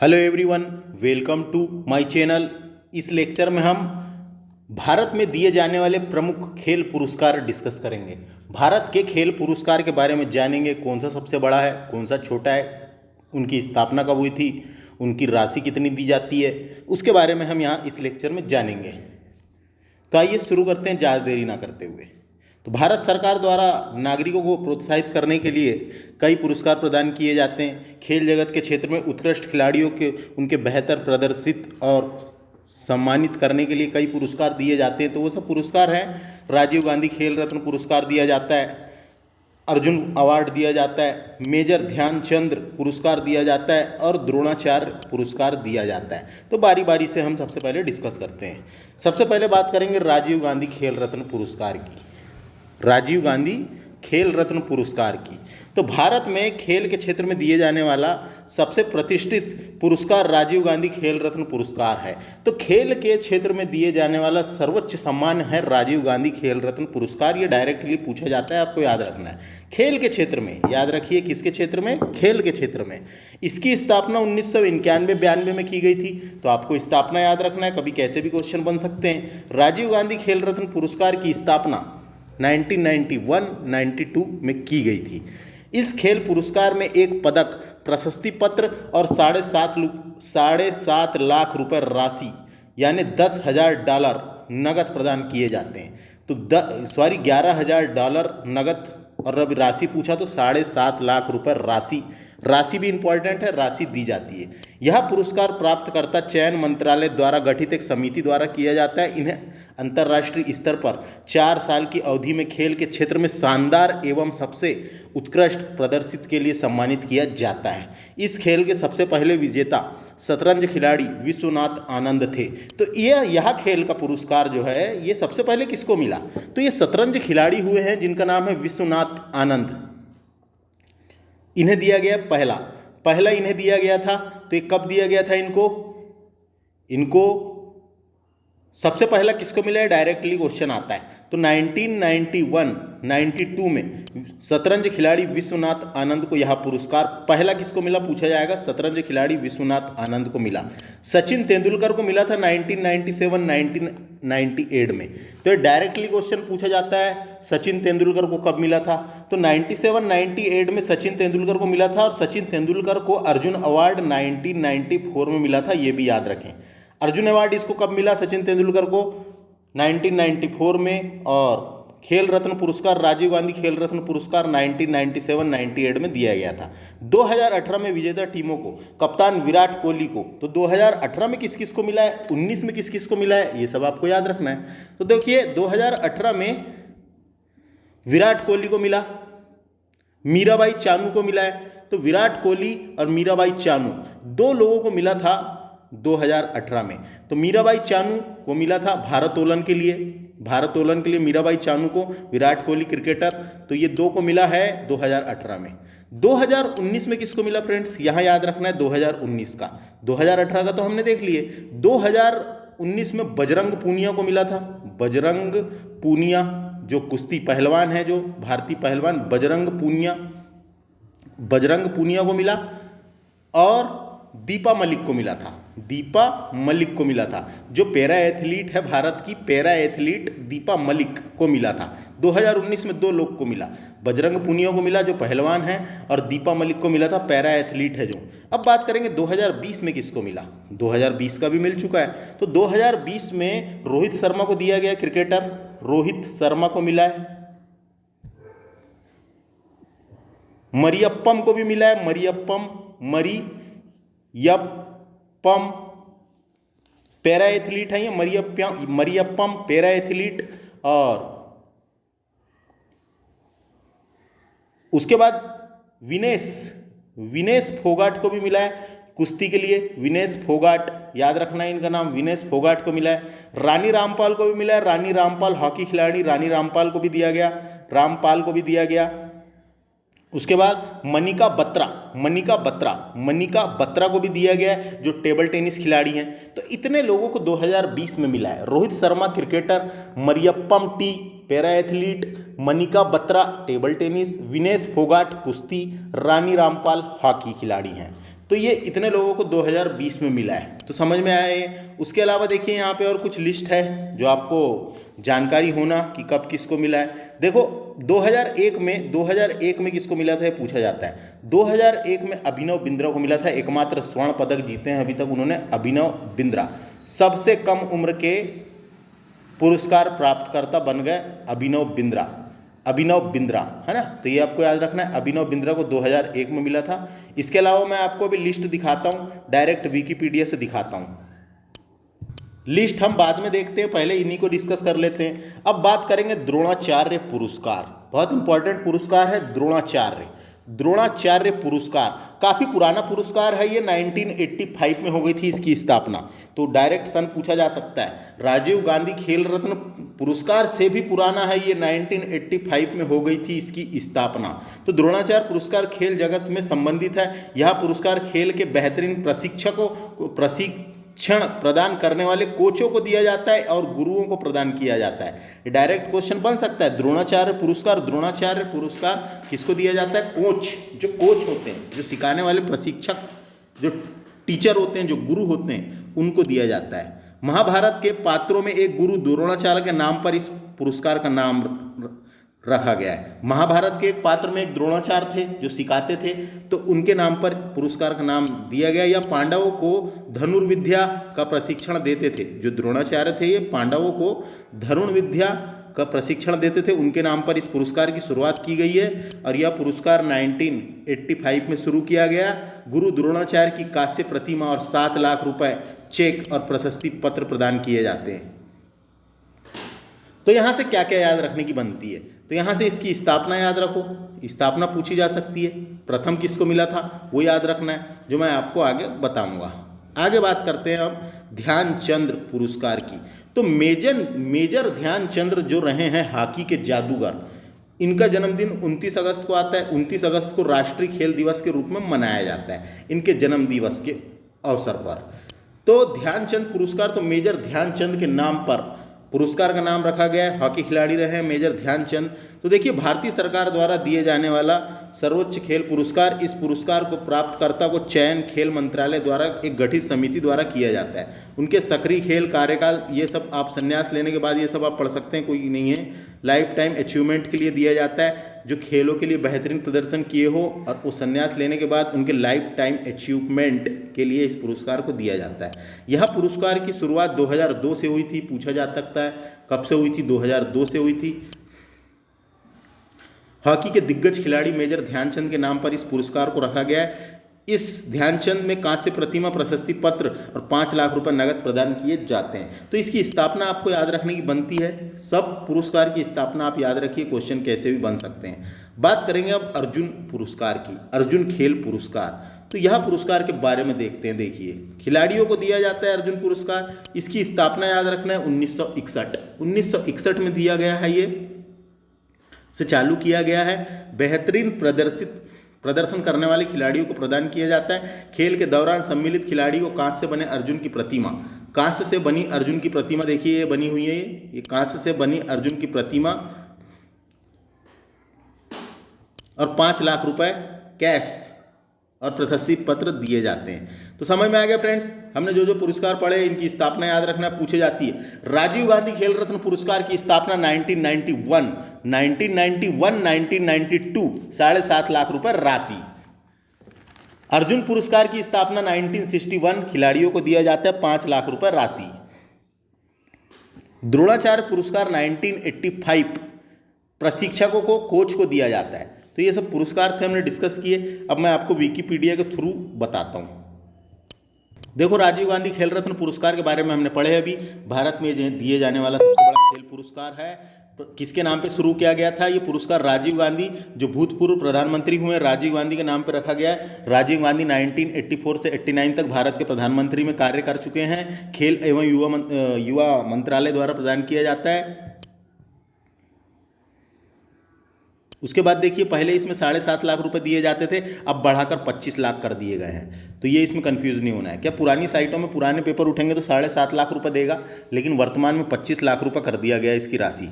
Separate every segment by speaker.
Speaker 1: Hello everyone, welcome to my channel. इस lecture में हम भारत में दिए जाने वाले प्रमुख खेल पुरस्कार डिस्कस करेंगे। भारत के खेल पुरस्कार के बारे में जानेंगे, कौन सा सबसे बड़ा है, कौन सा छोटा है, उनकी स्थापना कब हुई थी, उनकी राशि कितनी दी जाती है, उसके बारे में हम यहाँ इस लेक्चर में जानेंगे। तो आइए शुरू करते हैं ज़्यादा देरी ना करते हुए। तो भारत सरकार द्वारा नागरिकों को प्रोत्साहित करने के लिए कई पुरस्कार प्रदान किए जाते हैं। खेल जगत के क्षेत्र में उत्कृष्ट खिलाड़ियों के उनके बेहतर प्रदर्शित और सम्मानित करने के लिए कई पुरस्कार दिए जाते हैं। तो वो सब पुरस्कार हैं, राजीव गांधी खेल रत्न पुरस्कार दिया जाता है, अर्जुन अवार्ड दिया जाता है, मेजर ध्यानचंद पुरस्कार दिया जाता है और द्रोणाचार्य पुरस्कार दिया जाता है। तो बारी बारी से हम सबसे पहले डिस्कस करते हैं। सबसे पहले बात करेंगे राजीव गांधी खेल रत्न पुरस्कार की। राजीव गांधी खेल रत्न पुरस्कार की। तो भारत में खेल के क्षेत्र में दिए जाने वाला सबसे प्रतिष्ठित पुरस्कार राजीव गांधी खेल रत्न पुरस्कार है। तो खेल के क्षेत्र में दिए जाने वाला सर्वोच्च सम्मान है राजीव गांधी खेल रत्न पुरस्कार। ये डायरेक्टली पूछा जाता है, आपको याद रखना है। खेल के क्षेत्र में, याद रखिए किसके क्षेत्र में, खेल के क्षेत्र में। इसकी स्थापना 1991-92 में की गई थी। तो आपको स्थापना याद रखना है, कभी कैसे भी क्वेश्चन बन सकते हैं। राजीव गांधी खेल रत्न पुरस्कार की स्थापना 1991-92 में की गई थी। इस खेल पुरस्कार में एक पदक, प्रशस्ति पत्र और 7.5 लाख रुपए राशि यानी $10,000 नगद प्रदान किए जाते हैं। तो $11,000 नगद, और अभी राशि पूछा तो 7.5 लाख रुपए राशि भी इंपॉर्टेंट है, राशि दी जाती है। यह पुरस्कार प्राप्तकर्ता चयन मंत्रालय द्वारा गठित एक समिति द्वारा किया जाता है। इन्हें अंतर्राष्ट्रीय स्तर पर 4 साल की अवधि में खेल के क्षेत्र में शानदार एवं सबसे उत्कृष्ट प्रदर्शित के लिए सम्मानित किया जाता है। इस खेल के सबसे पहले विजेता शतरंज खिलाड़ी विश्वनाथ आनंद थे। तो यह खेल का पुरस्कार जो है ये सबसे पहले किसको मिला, तो ये शतरंज खिलाड़ी हुए हैं जिनका नाम है विश्वनाथ आनंद। इन्हें दिया गया पहला इन्हें दिया गया था। तो ये कब दिया गया था इनको सबसे पहला किसको मिला है, डायरेक्टली क्वेश्चन आता है। तो 1991-92 में शतरंज खिलाड़ी विश्वनाथ आनंद को यह पुरस्कार पहला किसको मिला पूछा जाएगा, शतरंज खिलाड़ी विश्वनाथ आनंद को मिला। सचिन तेंदुलकर को मिला था 1997-1998 में। तो ये डायरेक्टली क्वेश्चन पूछा जाता है, सचिन तेंदुलकर को कब मिला था। तो 97-98 में सचिन तेंदुलकर को मिला था, और सचिन तेंदुलकर को अर्जुन अवार्ड 1994 में मिला था, ये भी याद रखें। अर्जुन अवार्ड इसको कब मिला, सचिन तेंदुलकर को 1994 में, और खेल रत्न पुरस्कार राजीव गांधी खेल रत्न पुरस्कार 1997-98 में दिया गया था। 2018 में विजेता टीमों को कप्तान विराट कोहली को, तो 2018 में किस किस को मिला है, 19 में किस किस को मिला है, ये सब आपको याद रखना है। तो देखिए 2018 में विराट कोहली को मिला, मीराबाई चानू को मिला है। तो विराट कोहली और मीराबाई चानू दो लोगों को मिला था 2018 में। तो मीराबाई चानू को मिला था भारोत्तोलन के लिए मीराबाई चानू को, विराट कोहली क्रिकेटर, तो ये दो को मिला है 2018 में। 2019 में किसको मिला फ्रेंड्स, यहाँ याद रखना है 2019 का। 2018 का तो हमने देख लिए, 2019 में बजरंग पूनिया को मिला था। बजरंग पूनिया जो कुश्ती पहलवान है, जो भारतीय पहलवान बजरंग पूनिया को मिला, और दीपा मलिक को मिला था, जो पैरा एथलीट है, भारत की पैरा एथलीट दीपा मलिक को मिला था। 2019 में दो लोग को मिला, बजरंग पूनिया को मिला जो पहलवान है, और दीपा मलिक को मिला था, पैरा एथलीट है जो। अब बात करेंगे 2020 में किसको मिला, 2020 का भी मिल चुका है। तो 2020 में रोहित शर्मा को दिया गया, क्रिकेटर रोहित शर्मा को मिला है। मरियप्पम को भी मिला है, मरियप्पम पैरा एथलीट है ये, मरियप्पम पैरा एथलीट। और उसके बाद विनेश फोगाट को भी मिला है कुश्ती के लिए, विनेश फोगाट, याद रखना है इनका नाम, विनेश फोगाट को मिला है। रानी रामपाल को भी मिला है, रानी रामपाल हॉकी खिलाड़ी, रानी रामपाल को भी दिया गया। उसके बाद मनिका बत्रा को भी दिया गया है, जो टेबल टेनिस खिलाड़ी हैं। तो इतने लोगों को 2020 में मिला है। Rohit Sharma cricketer, Mariyappan para athlete, Manika Batra table tennis, Vinesh Phogat कुश्ती, रानी रामपाल हॉकी खिलाड़ी हैं। तो ये इतने लोगों को 2020 में मिला है, तो समझ में आया ये। उसके अलावा देखिए यहाँ पे और कुछ लिस्ट है जो आपको जानकारी होना कि कब किसको मिला है। देखो 2001 में किसको मिला था ये पूछा जाता है। 2001 में अभिनव बिंद्रा को मिला था, एकमात्र स्वर्ण पदक जीते हैं अभी तक उन्होंने, अभिनव बिंद्रा। सबसे कम उम्र के पुरस्कार प्राप्तकर्ता बन गए अभिनव बिंद्रा, है ना। तो ये आपको याद रखना है, अभिनव बिंद्रा को 2001 में मिला था। इसके अलावा मैं आपको अभी लिस्ट दिखाता हूँ, डायरेक्ट विकिपीडिया से दिखाता हूँ। लिस्ट हम बाद में देखते हैं, पहले इन्हीं को डिस्कस कर लेते हैं। अब बात करेंगे द्रोणाचार्य पुरस्कार, बहुत इंपॉर्टेंट पुरस्कार है द्रोणाचार्य पुरस्कार। काफ़ी पुराना पुरस्कार है ये, 1985 में हो गई थी इसकी स्थापना। तो डायरेक्ट सन पूछा जा सकता है। राजीव गांधी खेल रत्न पुरस्कार से भी पुराना है ये, 1985 में हो गई थी इसकी स्थापना। तो द्रोणाचार्य पुरस्कार खेल जगत में संबंधित है। यह पुरस्कार खेल के बेहतरीन प्रशिक्षण प्रदान करने वाले कोचों को दिया जाता है और गुरुओं को प्रदान किया जाता है। डायरेक्ट क्वेश्चन बन सकता है, द्रोणाचार्य पुरस्कार किसको दिया जाता है? जो कोच होते हैं, जो सिखाने वाले प्रशिक्षक, जो टीचर होते हैं, जो गुरु होते हैं, उनको दिया जाता है। महाभारत के पात्रों में एक गुरु द्रोणाचार्य के नाम पर इस पुरस्कार का नाम रखा गया है। महाभारत के एक पात्र में एक द्रोणाचार्य थे जो सिखाते थे, तो उनके नाम पर पुरस्कार का नाम दिया गया। या पांडवों को धनुर्विद्या का प्रशिक्षण देते थे, जो द्रोणाचार्य थे ये पांडवों को धनुर्विद्या का प्रशिक्षण देते थे, उनके नाम पर इस पुरस्कार की शुरुआत की गई है। और यह पुरस्कार 1985 में शुरू किया गया। गुरु द्रोणाचार्य की कांस्य प्रतिमा और 7 लाख रुपए चेक और प्रशस्ति पत्र प्रदान किए जाते हैं। तो यहाँ से क्या क्या याद रखने की बनती है? तो यहाँ से इसकी स्थापना याद रखो, स्थापना पूछी जा सकती है। प्रथम किसको मिला था वो याद रखना है, जो मैं आपको आगे बताऊंगा। आगे बात करते हैं अब ध्यानचंद पुरस्कार की। तो मेजर ध्यानचंद जो रहे हैं हॉकी के जादूगर, इनका जन्मदिन 29 अगस्त को आता है। 29 अगस्त को राष्ट्रीय खेल दिवस के रूप में मनाया जाता है, इनके जन्म दिवस के अवसर पर। तो ध्यानचंद पुरस्कार, तो मेजर ध्यानचंद के नाम पर पुरस्कार का नाम रखा गया है। हॉकी खिलाड़ी रहे हैं मेजर ध्यानचंद। तो देखिए, भारतीय सरकार द्वारा दिए जाने वाला सर्वोच्च खेल पुरस्कार, इस पुरस्कार को प्राप्तकर्ता को चयन खेल मंत्रालय द्वारा एक गठित समिति द्वारा किया जाता है। उनके सक्रिय खेल कार्यकाल, ये सब आप संन्यास लेने के बाद ये सब आप पढ़ सकते हैं, कोई नहीं है। लाइफ टाइम अचीवमेंट के लिए दिया जाता है, जो खेलों के लिए बेहतरीन प्रदर्शन किए हो और वो संन्यास लेने के बाद उनके लाइफ टाइम अचीवमेंट के लिए इस पुरस्कार को दिया जाता है। यह पुरस्कार की शुरुआत 2002 से हुई थी, पूछा जा सकता है कब से हुई थी, 2002 से हुई थी। हॉकी के दिग्गज खिलाड़ी मेजर ध्यानचंद के नाम पर इस पुरस्कार को रखा गया है। इस ध्यानचंद में कांस्य प्रतिमा, प्रशस्ति पत्र और 5 लाख रुपए नगद प्रदान किए जाते हैं। तो इसकी स्थापना आपको याद रखने की बनती है। सब पुरस्कार की स्थापना आप याद रखिए, क्वेश्चन कैसे भी बन सकते हैं। बात करेंगे अब अर्जुन पुरस्कार की, अर्जुन खेल पुरस्कार। तो यह पुरस्कार के बारे में देखते हैं। देखिए, खिलाड़ियों को दिया जाता है अर्जुन पुरस्कार। इसकी स्थापना याद रखना है 1961 में दिया गया है, ये से चालू किया गया है। बेहतरीन प्रदर्शन करने वाले खिलाड़ियों को प्रदान किया जाता है। खेल के दौरान सम्मिलित खिलाड़ी को कांस्य से बने अर्जुन की प्रतिमा, कांस्य से बनी अर्जुन की प्रतिमा, देखिए ये बनी हुई है, ये कांस्य से बनी अर्जुन की प्रतिमा और 5 लाख रुपए कैश और प्रशस्ति पत्र दिए जाते हैं। तो समझ में आ गया फ्रेंड्स, हमने जो जो पुरस्कार पढ़े इनकी स्थापना याद रखना पूछे जाती है। राजीव गांधी खेल रत्न पुरस्कार की स्थापना 1991, 1992 7.5 लाख रुपए राशि। अर्जुन पुरस्कार की स्थापना 1961, खिलाड़ियों को दिया जाता है 5 लाख रुपए राशि। द्रोणाचार्य पुरस्कार 1985, प्रशिक्षकों को, कोच को दिया जाता है। तो ये सब पुरस्कार थे, हमने डिस्कस किए। अब मैं आपको विकिपीडिया के थ्रू बताता हूँ। देखो, राजीव गांधी खेल रत्न पुरस्कार के बारे में हमने पढ़े अभी। भारत में दिए जाने वाला सबसे बड़ा खेल पुरस्कार है। किसके नाम पे शुरू किया गया था ये पुरस्कार? राजीव गांधी, जो भूतपूर्व प्रधानमंत्री हुए, राजीव गांधी के नाम पे रखा गया है। राजीव गांधी 1984 से 89 तक भारत के प्रधानमंत्री में कार्य कर चुके हैं। खेल एवं युवा मंत्रालय द्वारा प्रदान किया जाता है। उसके बाद देखिए, पहले इसमें 7.5 लाख रुपए दिए जाते थे, अब बढ़ाकर 25 लाख कर दिए गए हैं। तो ये इसमें कंफ्यूज नहीं होना है। क्या पुरानी साइटों में पुराने पेपर उठेंगे तो 7.5 लाख रुपए देगा, लेकिन वर्तमान में 25 लाख रुपए कर दिया गया इसकी राशि।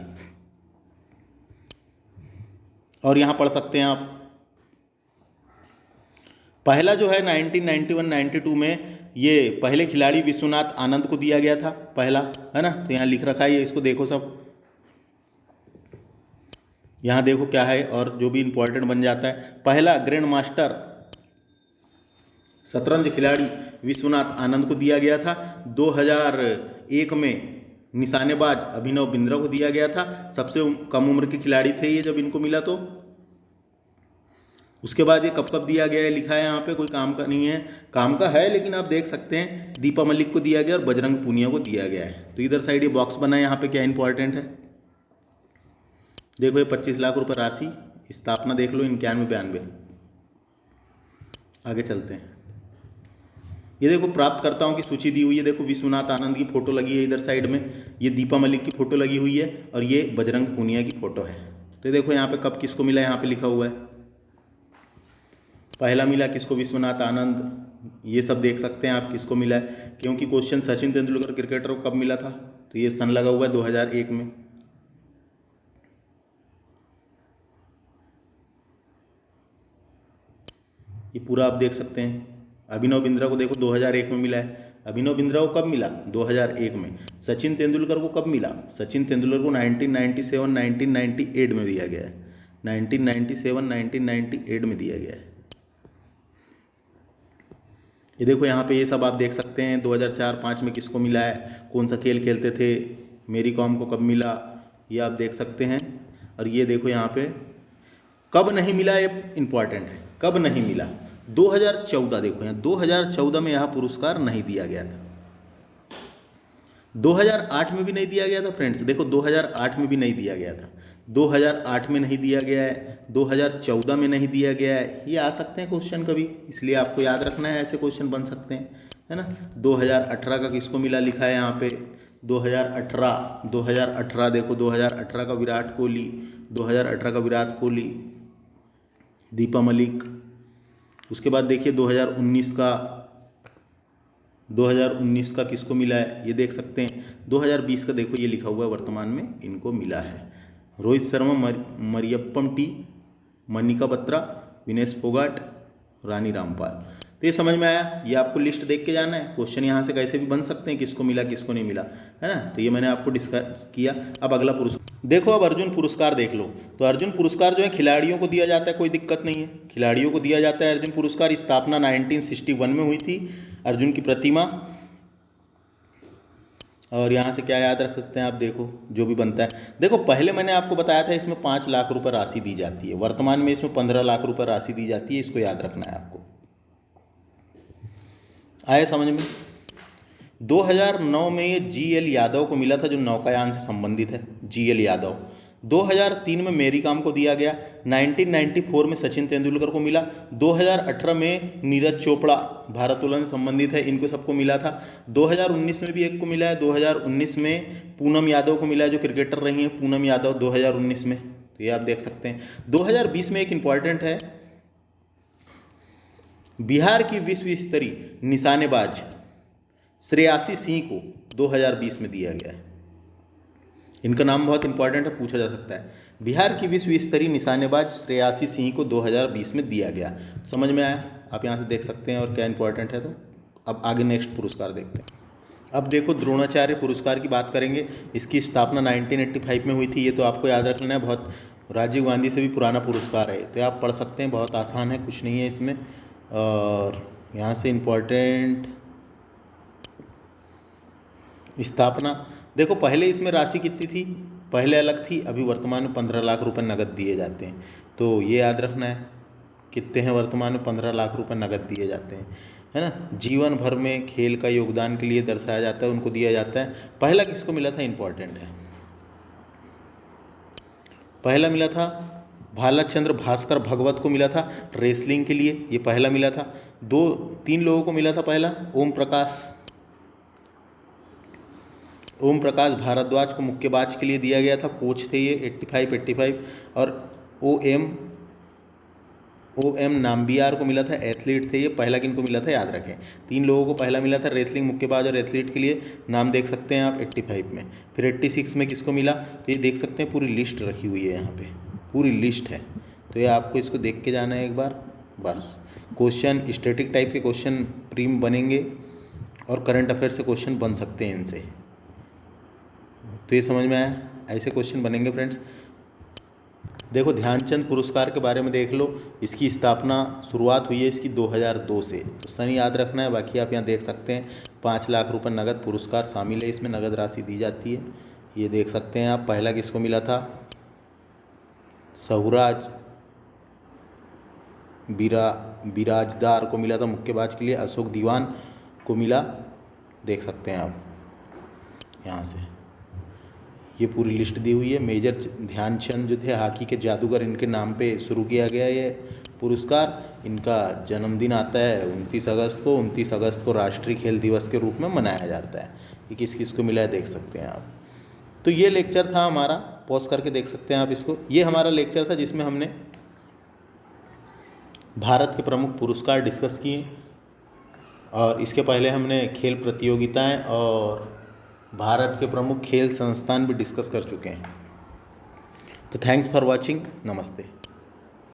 Speaker 1: और यहाँ पढ़ सकते हैं आप, पहला जो है 1991-92 में ये पहले खिलाड़ी विश्वनाथ आनंद को दिया गया था, पहला, है ना। तो यहाँ लिख रखा है, ये इसको देखो सब, यहाँ देखो क्या है और जो भी इम्पोर्टेंट बन जाता है। पहला ग्रैंड मास्टर शतरंज खिलाड़ी विश्वनाथ आनंद को दिया गया था। 2001 में निशानेबाज अभिनव बिंद्रा को दिया गया था। सबसे कम उम्र के खिलाड़ी थे ये जब इनको मिला। तो उसके बाद ये कब कब दिया गया है लिखा है यहाँ पे, कोई काम का नहीं है, काम का है लेकिन आप देख सकते हैं। दीपा मलिक को दिया गया और बजरंग पूनिया को दिया गया है। तो इधर साइड ये बॉक्स बना है, यहाँ पे क्या इंपॉर्टेंट है देखो, ये 25 लाख रुपए राशि, स्थापना देख लो 91-92। आगे चलते हैं। ये देखो प्राप्तकर्ताओं की सूची दी हुई है। देखो विश्वनाथ आनंद की फोटो लगी है इधर साइड में, ये दीपा मलिक की फोटो लगी हुई है और ये बजरंग पूनिया की फोटो है। तो देखो यहाँ पे कब किसको मिला, यहाँ पे लिखा हुआ है। पहला मिला किसको, विश्वनाथ आनंद। ये सब देख सकते हैं आप किसको मिला है, क्योंकि क्वेश्चन सचिन तेंदुलकर क्रिकेटर को कब मिला था, तो ये सन लगा हुआ है 2001 में। ये पूरा आप देख सकते हैं। अभिनव बिंद्रा को देखो 2001 में मिला है। अभिनव बिंद्रा को कब मिला, 2001 में। सचिन तेंदुलकर को कब मिला, सचिन तेंदुलकर को 1997-1998 में दिया गया है। 1997-1998 में दिया गया है। ये देखो यहाँ पे ये सब आप देख सकते हैं। 2004-05 में किसको मिला है, कौन सा खेल खेलते थे, मेरी कॉम को कब मिला, ये आप देख सकते हैं। और ये देखो यहाँ पे कब नहीं मिला, ये इंपॉर्टेंट है, कब नहीं मिला। 2014 देखो यहाँ, 2014 में यह पुरस्कार नहीं दिया गया था। 2008 में भी नहीं दिया गया था फ्रेंड्स, देखो 2008 में भी नहीं दिया गया था, 2008 में नहीं दिया गया है, 2014 में नहीं दिया गया है। ये आ सकते हैं क्वेश्चन कभी, इसलिए आपको याद रखना है, ऐसे क्वेश्चन बन सकते हैं, है ना। 2018 का किसको मिला लिखा है यहाँ पे, 2018 देखो 2018 का विराट कोहली, 2018 का विराट कोहली, दीपा मलिक। उसके बाद देखिए 2019 का किसको मिला है, ये देख सकते हैं। 2020 का देखो ये लिखा हुआ है, वर्तमान में इनको मिला है। रोहित शर्मा, मरियप्पम टी, मनिका बत्रा, विनेश फोगाट, रानी रामपाल। तो ये समझ में आया। ये आपको लिस्ट देख के जाना है, क्वेश्चन यहाँ से कैसे भी बन सकते हैं, किसको मिला किसको नहीं मिला, है ना। तो ये मैंने आपको डिस्कस किया। अब अगला पुरस्कार देखो, अब अर्जुन पुरस्कार देख लो। तो अर्जुन पुरस्कार जो है खिलाड़ियों को दिया जाता है, कोई दिक्कत नहीं है, खिलाड़ियों को दिया जाता है अर्जुन पुरस्कार। स्थापना 1961 में हुई थी अर्जुन की प्रतिमा। और यहाँ से क्या याद रख सकते हैं आप, देखो जो भी बनता है। देखो पहले मैंने आपको बताया था इसमें 5 लाख रुपए राशि दी जाती है, वर्तमान में इसमें 15 लाख रुपए राशि दी जाती है, इसको याद रखना है आपको। आए समझ में। 2009 में ये GL यादव को मिला था, जो नौकायान से संबंधित है, GL यादव। 2003 में मेरी कॉम को दिया गया। 1994 में सचिन तेंदुलकर को मिला। 2018 में नीरज चोपड़ा, भारोत्तोलन से संबंधित है, इनको सबको मिला था। 2019 में भी एक को मिला है। 2019 में पूनम यादव को मिला है, जो क्रिकेटर रही हैं पूनम यादव 2019 में। तो ये आप देख सकते हैं। 2020 में एक इम्पॉर्टेंट है, बिहार की विश्व स्तरीय निशानेबाज श्रेयासी सिंह को 2020 में दिया गया है। इनका नाम बहुत इंपॉर्टेंट है, पूछा जा सकता है। बिहार की विश्व स्तरीय निशानेबाज श्रेयासी सिंह को 2020 में दिया गया। समझ में आया, आप यहाँ से देख सकते हैं और क्या इंपॉर्टेंट है। तो अब आगे नेक्स्ट पुरस्कार देखते हैं। अब देखो द्रोणाचार्य पुरस्कार की बात करेंगे। इसकी स्थापना 1985 में हुई थी, ये तो आपको याद रखना है, बहुत राजीव गांधी से भी पुराना पुरस्कार है। तो आप पढ़ सकते हैं, बहुत आसान है, कुछ नहीं है इसमें। और यहाँ से इम्पॉर्टेंट स्थापना देखो, पहले इसमें राशि कितनी थी, पहले अलग थी, अभी वर्तमान में 15 लाख रुपए नगद दिए जाते हैं। तो ये याद रखना है, कितने हैं वर्तमान में, 15 लाख रुपए नगद दिए जाते हैं, है ना। जीवन भर में खेल का योगदान के लिए दर्शाया जाता है, उनको दिया जाता है। पहला किसको मिला था, इंपॉर्टेंट है, पहला मिला था भालचंद्र भास्कर भगवत को मिला था रेसलिंग के लिए, ये पहला मिला था। 2-3 लोगों को मिला था। पहला ओम प्रकाश भारद्वाज को मुक्केबाज के लिए दिया गया था, कोच थे ये 85। और OM नाम्बियार को मिला था, एथलीट थे ये। पहला किनको मिला था याद रखें, 3 लोगों को पहला मिला था, रेसलिंग, मुक्केबाज और एथलीट के लिए, नाम देख सकते हैं आप 85 में। फिर 86 में किसको मिला, तो ये देख सकते हैं, पूरी लिस्ट रखी हुई है यहाँ पे, पूरी लिस्ट है। तो ये आपको इसको देख के जाना है एक बार बस, क्वेश्चन स्टैटिक टाइप के क्वेश्चन प्रीम बनेंगे और करंट अफेयर से क्वेश्चन बन सकते हैं इनसे। तो ये समझ में आया, ऐसे क्वेश्चन बनेंगे फ्रेंड्स। देखो ध्यानचंद पुरस्कार के बारे में देख लो, इसकी स्थापना शुरुआत हुई है इसकी 2002 से, तो सन याद रखना है। बाकी आप यहाँ देख सकते हैं 5 लाख रुपए नगद पुरस्कार शामिल है, इसमें नगद राशि दी जाती है, ये देख सकते हैं आप। पहला किसको मिला था? सहुराज बिराजदार को मिला था मुक्केबाज के लिए। अशोक दीवान को मिला, देख सकते हैं आप यहाँ से, ये पूरी लिस्ट दी हुई है। मेजर ध्यानचंद जो थे हॉकी के जादूगर, इनके नाम पे शुरू किया गया ये पुरस्कार। इनका जन्मदिन आता है 29 अगस्त को। 29 अगस्त को राष्ट्रीय खेल दिवस के रूप में मनाया जाता है। ये किस किस को मिला है देख सकते हैं आप। तो ये लेक्चर था हमारा, पॉज करके देख सकते हैं आप इसको। ये हमारा लेक्चर था जिसमें हमने भारत के प्रमुख पुरस्कार डिस्कस किए, और इसके पहले हमने खेल प्रतियोगिताएं और भारत के प्रमुख खेल संस्थान भी डिस्कस कर चुके हैं। तो थैंक्स फॉर वॉचिंग, नमस्ते।